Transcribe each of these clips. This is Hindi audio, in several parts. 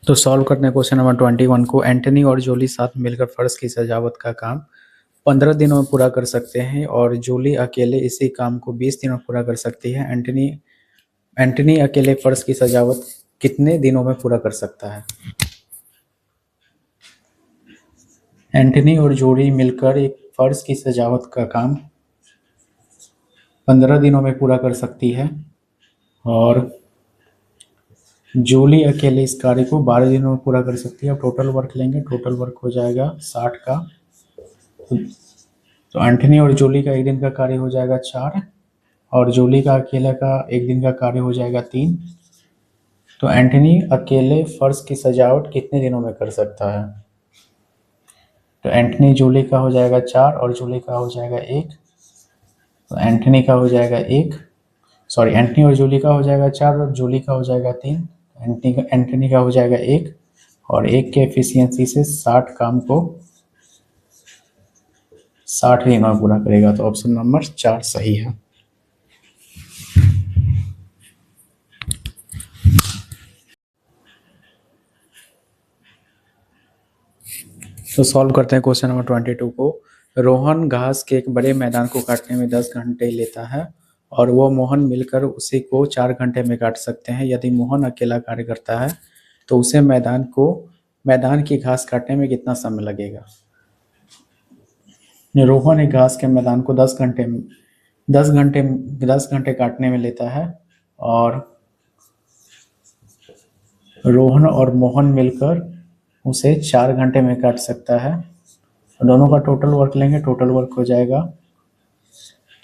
तो सॉल्व करते हैं क्वेश्चन नंबर 21 को। एंटनी और जूली साथ मिलकर फर्श की सजावट का काम 15 दिनों में पूरा कर सकते हैं और जूली अकेले इसी काम को 20 दिनों में पूरा कर सकती है। एंटनी अकेले फर्श की सजावट कितने दिनों में पूरा कर सकता है? एंटनी और जूली मिलकर एक फर्श की सजावट का काम 15 दिनों में पूरा कर सकती है और जूली अकेले इस कार्य को 12 दिनों में पूरा कर सकती है। अब टोटल वर्क लेंगे, टोटल वर्क हो जाएगा 60 का। तो एंटनी और जूली का एक दिन का कार्य हो जाएगा 4 और जूली का अकेला का एक दिन का कार्य हो जाएगा 3। तो एंटनी अकेले फर्श की सजावट कितने दिनों में कर सकता है? तो एंटनी जूली का हो जाएगा 4 और जूली का हो जाएगा 1। तो एंटनी का हो जाएगा एंटनी और जूली का हो जाएगा 4 और जूली का हो जाएगा 3। एंटनी का हो जाएगा 1 और 1 के एफिशिएंसी से 60 काम को 60 दिनों में पूरा करेगा। तो ऑप्शन नंबर 4 सही है। तो सॉल्व करते हैं क्वेश्चन नंबर 22 को। रोहन घास के एक बड़े मैदान को काटने में 10 घंटे लेता है और वो मोहन मिलकर उसी को 4 घंटे में काट सकते हैं। यदि मोहन अकेला कार्य करता है तो उसे मैदान की घास काटने में कितना समय लगेगा? रोहन एक घास के मैदान को 10 घंटे काटने में लेता है और रोहन और मोहन मिलकर उसे 4 घंटे में काट सकता है। दोनों का टोटल वर्क लेंगे, टोटल वर्क हो जाएगा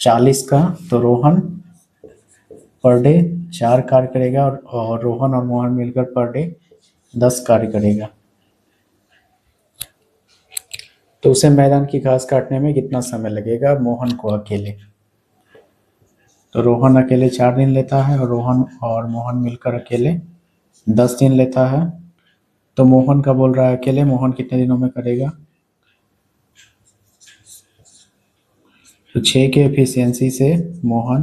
40 का। तो रोहन पर डे 4 कार्य करेगा और रोहन और मोहन मिलकर पर डे 10 कार्य करेगा। तो उसे मैदान की घास काटने में कितना समय लगेगा मोहन को अकेले? तो रोहन अकेले 4 दिन लेता है और रोहन और मोहन मिलकर अकेले 10 दिन लेता है। तो मोहन का बोल रहा है अकेले, मोहन कितने दिनों में करेगा? तो 6 के एफिशिएंसी से मोहन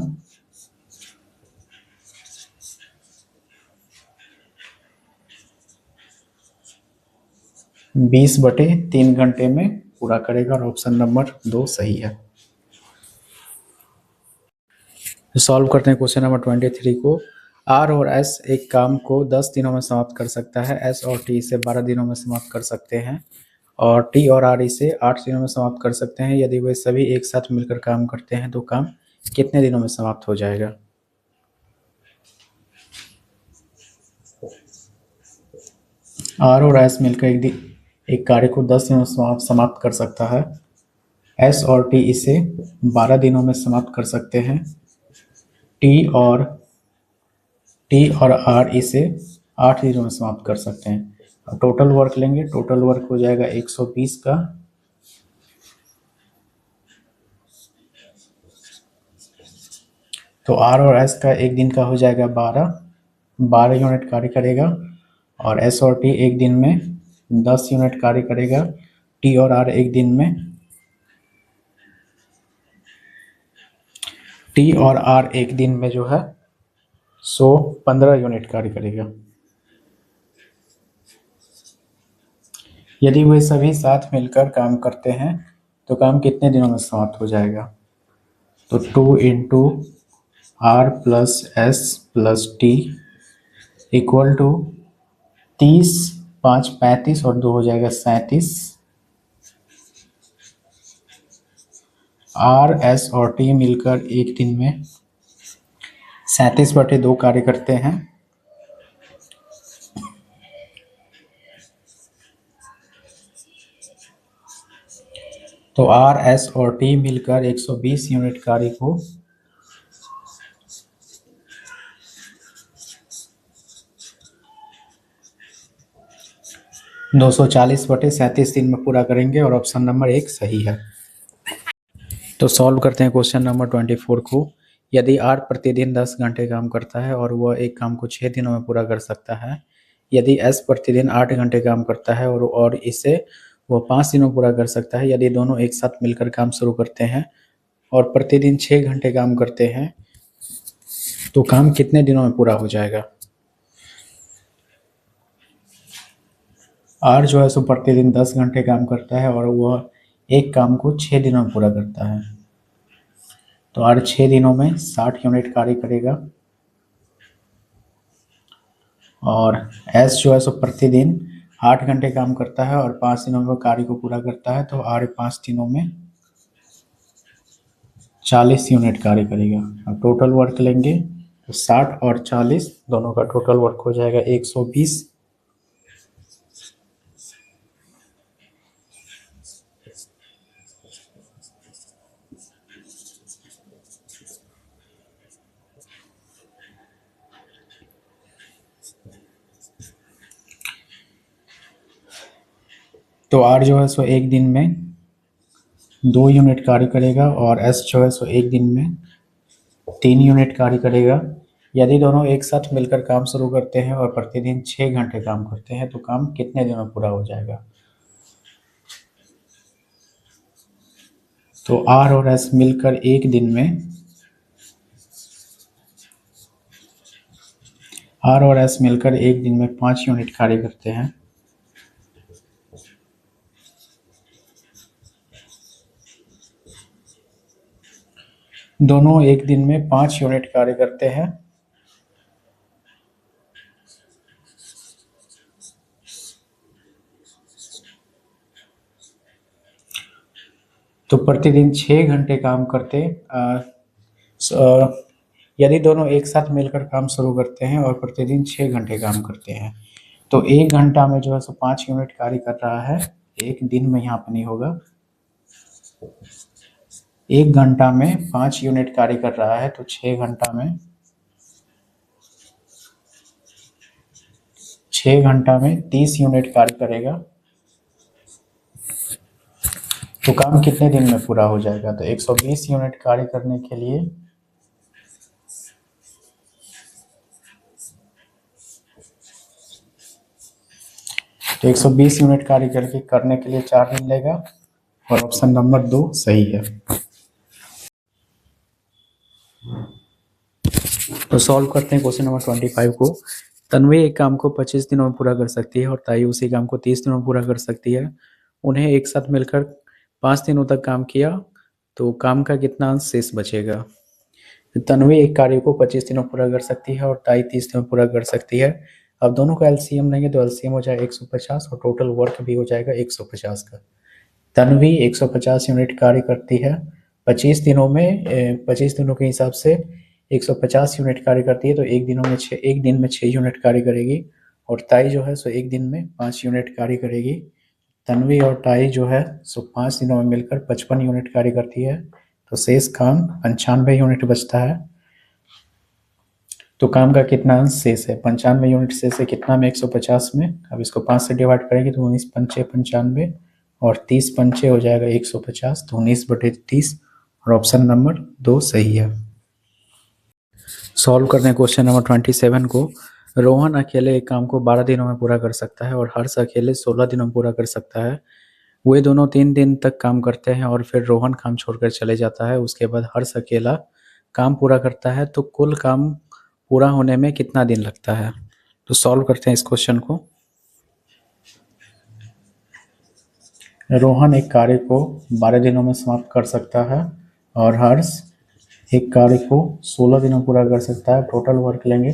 20/3 घंटे में पूरा करेगा और ऑप्शन नंबर 2 सही है। सॉल्व करते हैं क्वेश्चन नंबर 23 को। आर और एस एक काम को 10 दिनों में समाप्त कर सकता है। एस और टी इसे 12 दिनों में समाप्त कर सकते हैं और टी और आर इसे 8 दिनों में समाप्त कर सकते हैं। यदि वे सभी एक साथ मिलकर काम करते हैं तो काम कितने दिनों में समाप्त हो जाएगा? आर और एस मिलकर एक कार्य को 10 दिनों में समाप्त कर सकता है। एस और टी इसे 12 दिनों में समाप्त कर सकते हैं। टी और आर इसे 8 दिनों में समाप्त कर सकते हैं। अब टोटल वर्क लेंगे, टोटल वर्क हो जाएगा 120 का। तो आर और एस का एक दिन का हो जाएगा 12 यूनिट कार्य करेगा और एस और टी एक दिन में 10 यूनिट कार्य करेगा। टी और आर एक दिन में जो है 15 यूनिट कार्य करेगा। यदि वे सभी साथ मिलकर काम करते हैं तो काम कितने दिनों में समाप्त हो जाएगा? तो 2 into r plus s plus t equal to 30, 5 35 और 2 हो जाएगा 37। आर एस और टी मिलकर एक दिन में 37/2 कार्य करते हैं। तो आर एस और टी मिलकर 120 यूनिट कार्य को 240/37 दिन में पूरा करेंगे और ऑप्शन नंबर 1 सही है। तो सॉल्व करते हैं क्वेश्चन नंबर 24 को। यदि आर प्रतिदिन 10 घंटे काम करता है और वह एक काम को 6 दिनों में पूरा कर सकता है। यदि एस प्रतिदिन 8 घंटे काम करता है और इसे वह 5 दिनों में पूरा कर सकता है। यदि दोनों एक साथ मिलकर काम शुरू करते हैं और प्रतिदिन 6 घंटे काम करते हैं तो काम कितने दिनों में पूरा हो जाएगा? आर जो है सो प्रतिदिन 10 घंटे काम करता है और वह एक काम को 6 दिनों में पूरा करता है। तो आर 6 दिनों में 60 यूनिट कार्य करेगा। और एस जो है सो प्रतिदिन 8 घंटे काम करता है और 5 दिनों में कार्य को पूरा करता है। तो आर 5 दिनों में 40 यूनिट कार्य करेगा। अब टोटल वर्क लेंगे तो 60 और 40 दोनों का टोटल वर्क हो जाएगा 120। तो आर जो है सो एक दिन में 2 यूनिट कार्य करेगा और एस जो है सो एक दिन में 3 यूनिट कार्य करेगा। यदि दोनों एक साथ मिलकर काम शुरू करते हैं और प्रतिदिन 6 घंटे काम करते हैं तो काम कितने दिनों में पूरा हो जाएगा? तो आर और एस मिलकर एक दिन में आर और एस मिलकर एक दिन में 5 यूनिट कार्य करते हैं। दोनों एक दिन में 5 यूनिट कार्य करते हैं। तो प्रतिदिन 6 घंटे काम करते यदि दोनों एक साथ मिलकर काम शुरू करते हैं और प्रतिदिन 6 घंटे काम करते हैं तो 1 घंटा में जो है सो 5 यूनिट कार्य कर रहा है। एक दिन में यहाँ पर नहीं होगा। 1 घंटा में 5 यूनिट कार्य कर रहा है तो 6 घंटा में 30 यूनिट कार्य करेगा। तो काम कितने दिन में पूरा हो जाएगा? तो 120 यूनिट कार्य करने के लिए तो 120 यूनिट कार्य करने के लिए 4 दिन लेगा और ऑप्शन नंबर 2 सही है। तो सॉल्व करते हैं क्वेश्चन नंबर 25 को। तन्वी एक काम को 25 दिनों में पूरा कर सकती है और ताई उसी काम को 30 दिनों में पूरा कर सकती है। उन्हें एक साथ मिलकर 5 दिनों तक काम किया तो काम का कितना अंश शेष बचेगा? तन्वी एक कार्य को 25 दिनों में पूरा कर सकती है और ताई 30 दिनों में पूरा कर सकती है। अब दोनों का एलसीएम लेंगे तो एलसीएम हो जाएगा 150 और टोटल वर्क भी हो जाएगा 150 का। तन्वी 150 यूनिट कार्य करती है 25 दिनों में। 25 दिनों के हिसाब से 150 यूनिट कार्य करती है तो एक दिन में 6 यूनिट कार्य करेगी। और ताई जो है सो एक दिन में 5 यूनिट कार्य करेगी। तन्वी और ताई जो है सो 5 दिनों में मिलकर 55 यूनिट कार्य करती है तो शेष काम 95 यूनिट बचता है। तो काम का कितना अंश शेष है? 95 यूनिट शेष है कितना में? 150 में। अब इसको 5 से डिवाइड करेंगे तो 19 पंचे 95 और 30 पंचे हो जाएगा 150 तो 19/30 और ऑप्शन नंबर 2 सही है। सॉल्व करने क्वेश्चन नंबर 27 को। रोहन अकेले एक काम को 12 दिनों में पूरा कर सकता है और हर्ष अकेले 16 दिनों में पूरा कर सकता है। वे दोनों 3 दिन तक काम करते हैं और फिर रोहन काम छोड़कर चले जाता है। उसके बाद हर्ष अकेला काम पूरा करता है तो कुल काम पूरा होने में कितना दिन लगता है? तो सॉल्व करते हैं इस क्वेश्चन को। रोहन एक कार्य को 12 दिनों में समाप्त कर सकता है और हर्ष एक कार्य को 16 दिनों में पूरा कर सकता है। टोटल वर्क लेंगे,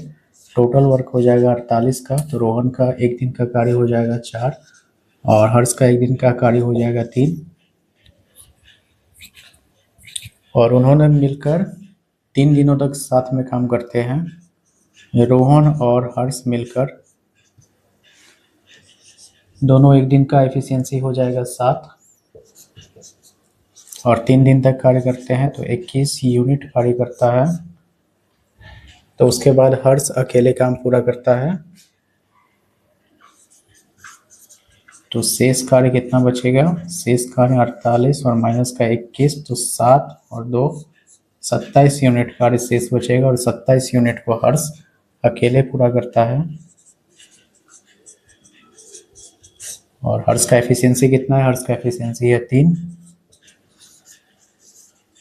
टोटल वर्क हो जाएगा 48 का। तो रोहन का एक दिन का कार्य हो जाएगा 4 और हर्ष का एक दिन का कार्य हो जाएगा 3 और उन्होंने मिलकर 3 दिनों तक साथ में काम करते हैं। रोहन और हर्ष मिलकर दोनों एक दिन का एफिशिएंसी हो जाएगा 7 और 3 दिन तक कार्य करते हैं तो 21 यूनिट कार्य करता है। तो उसके बाद हर्ष अकेले काम पूरा करता है तो शेष कार्य कितना बचेगा? शेष कार्य 48 और माइनस का 21 तो 7 और 2 27 यूनिट कार्य शेष बचेगा और 27 यूनिट को हर्ष अकेले पूरा करता है। और हर्ष का एफिशिएंसी कितना है? हर्ष का एफिशिएंसी है 3।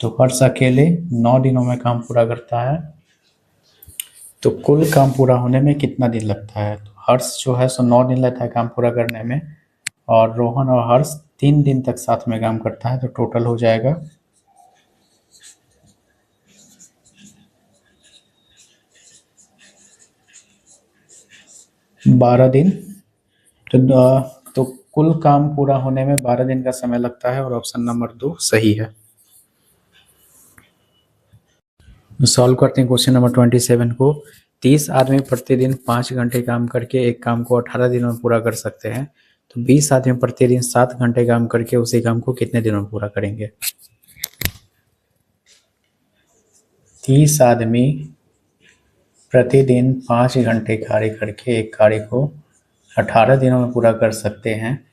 तो हर्ष अकेले 9 दिनों में काम पूरा करता है। तो कुल काम पूरा होने में कितना दिन लगता है? तो हर्ष जो है सो 9 दिन लगता है काम पूरा करने में और रोहन और हर्ष 3 दिन तक साथ में काम करता है, तो टोटल हो जाएगा 12 दिन। तो कुल काम पूरा होने में 12 दिन का समय लगता है और ऑप्शन नंबर 2 सही है। सॉल्व करते हैं क्वेश्चन नंबर 27 को। 30 आदमी प्रतिदिन 5 घंटे काम करके एक काम को 18 दिनों में पूरा कर सकते हैं, तो 20 आदमी प्रतिदिन 7 घंटे काम करके उसी काम को कितने दिनों में पूरा करेंगे? 30 आदमी प्रतिदिन 5 घंटे कार्य करके एक कार्य को 18 दिनों में पूरा कर सकते हैं,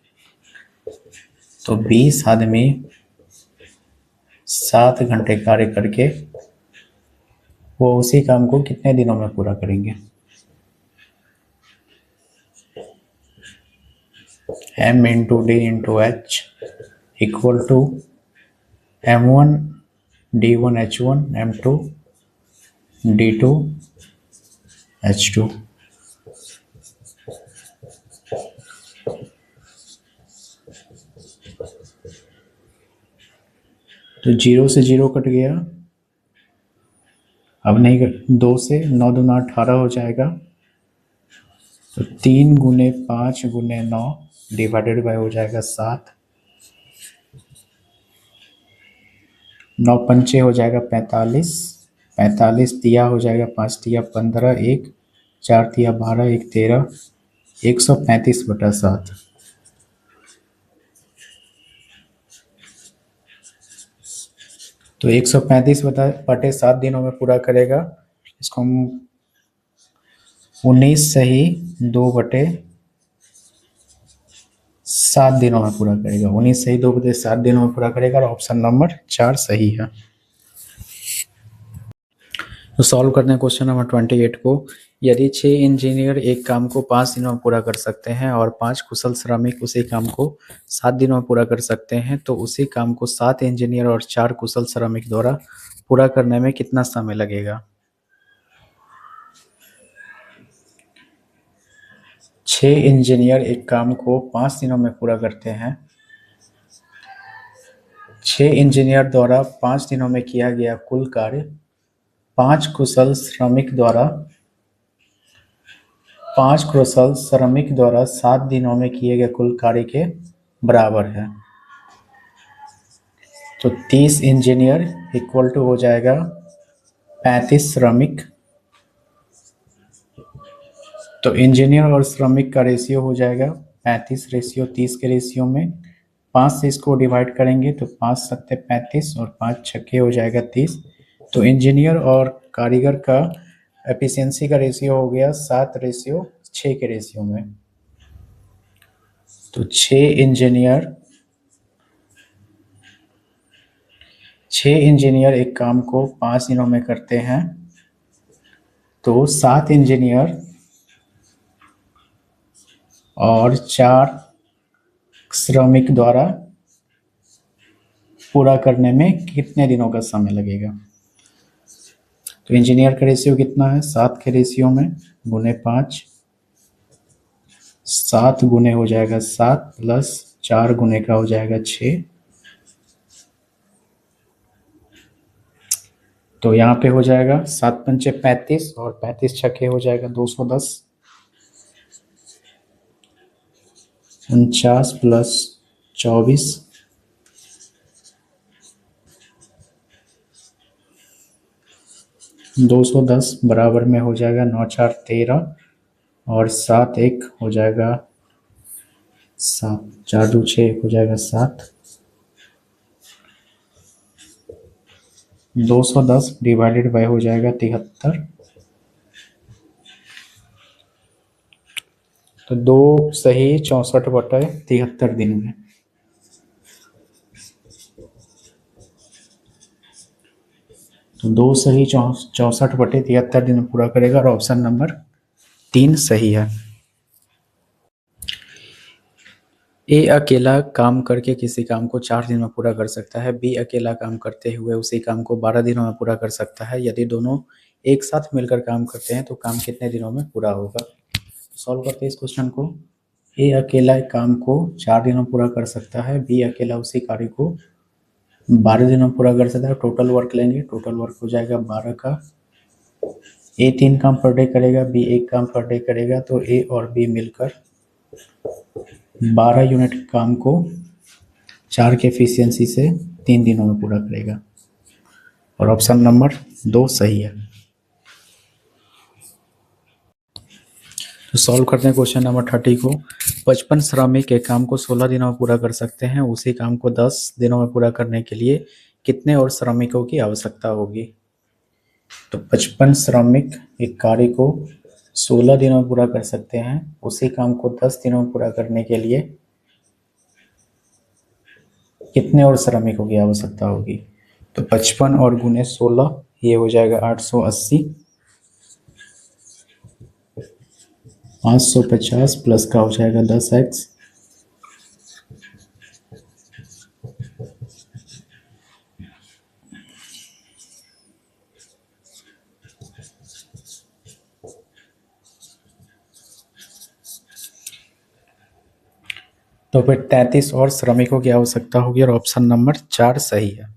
तो 20 आदमी 7 घंटे कार्य करके वो उसी काम को कितने दिनों में पूरा करेंगे? m into d into h equal to m1 d1 h1 m2 d2 h2। तो 0 से 0 कट गया, अब नहीं कट, 2 से 9 दूना 18 हो जाएगा, तो 3 गुने 5 गुने 9 डिवाइडेड बाय हो जाएगा 7, 9 पंचे हो जाएगा 45, 45 तिया हो जाएगा 5 तिया 15, 1 4 तिया 12, 1 13, 135/7। तो 135/7 दिनों में पूरा करेगा। इसको हम 19 सही 2/7 दिनों में पूरा करेगा। 19 सही 2/7 दिनों में पूरा करेगा और ऑप्शन नंबर 4 सही है। तो सॉल्व करते हैं क्वेश्चन नंबर 28 को। यदि 6 इंजीनियर एक काम को 5 दिनों में पूरा कर सकते हैं और 5 कुशल श्रमिक उसी काम को 7 दिनों में पूरा कर सकते हैं, तो उसी काम को 7 इंजीनियर और 4 कुशल श्रमिक द्वारा पूरा करने में कितना समय लगेगा? 6 इंजीनियर एक काम को 5 दिनों में पूरा करते हैं। 6 इंजीनियर द्वारा 5 दिनों में किया गया कुल कार्य 5 कुशल श्रमिक द्वारा 7 दिनों में किए गए कुल कार्य के बराबर है। तो 30 इंजीनियर इक्वल टू हो जाएगा 35 श्रमिक। तो इंजीनियर और श्रमिक का रेशियो हो जाएगा 35 रेशियो 30 के रेशियो में। 5 से इसको डिवाइड करेंगे तो 5 सत्ते 35 और 5 छक्के हो जाएगा 30। तो इंजीनियर और कारीगर का एफिशिएंसी का रेशियो हो गया 7:6 के रेशियो में। तो 6 इंजीनियर एक काम को 5 दिनों में करते हैं, तो 7 इंजीनियर और 4 श्रमिक द्वारा पूरा करने में कितने दिनों का समय लगेगा? तो इंजीनियर का रेशियो कितना है? 7 के रेशियो में गुने 5, 7 गुने हो जाएगा 7 प्लस 4 गुने का हो जाएगा 6। तो यहाँ पे हो जाएगा 7 पंचे 35 और 35 छक्के हो जाएगा 210, 49 प्लस 24, 210 बराबर में हो जाएगा 9 4 13 और 7 1 हो जाएगा 7, 4 2 6 1 हो जाएगा 7। 210 डिवाइडेड बाय हो जाएगा 73। तो 2 सही 64/73 दिन में। तो 2 सही 64/73 दिन में पूरा करेगा और ऑप्शन नंबर 3 सही है। ए अकेला काम करके किसी काम को 4 दिन में पूरा कर सकता है। बी अकेला काम करते हुए उसी काम को 12 दिनों में पूरा कर सकता है। यदि दोनों एक साथ मिलकर काम करते हैं तो काम कितने दिनों में पूरा होगा? सॉल्व करते हैं इस क्वेश्चन को। ए अकेला एक काम को 4 दिनों में पूरा कर सकता है, बी अकेला उसी कार्य को 12 दिनों में पूरा कर सकता है। टोटल वर्क लेंगे, टोटल वर्क हो जाएगा 12 का। ए 3 काम पर डे करेगा, बी 1 काम पर डे करेगा, तो ए और बी मिलकर 12 यूनिट काम को 4 के एफिशिएंसी से 3 दिनों में पूरा करेगा, और ऑप्शन नंबर 2 सही है। तो सॉल्व करते हैं क्वेश्चन नंबर 30 को। 55 श्रमिक एक काम को 16 दिनों में पूरा कर सकते हैं, उसी काम को 10 दिनों में पूरा करने के लिए कितने और श्रमिकों की आवश्यकता होगी। तो 55 श्रमिक एक कार्य को 16 दिनों में पूरा कर सकते हैं, उसी काम को 10 दिनों में पूरा करने के लिए कितने और श्रमिकों की आवश्यकता होगी। तो 55 और गुने 16 ये हो जाएगा 880, 550 प्लस का हो जाएगा 10x, तो फिर 33 और श्रमिकों की आवश्यकता होगी, और ऑप्शन नंबर 4 सही है।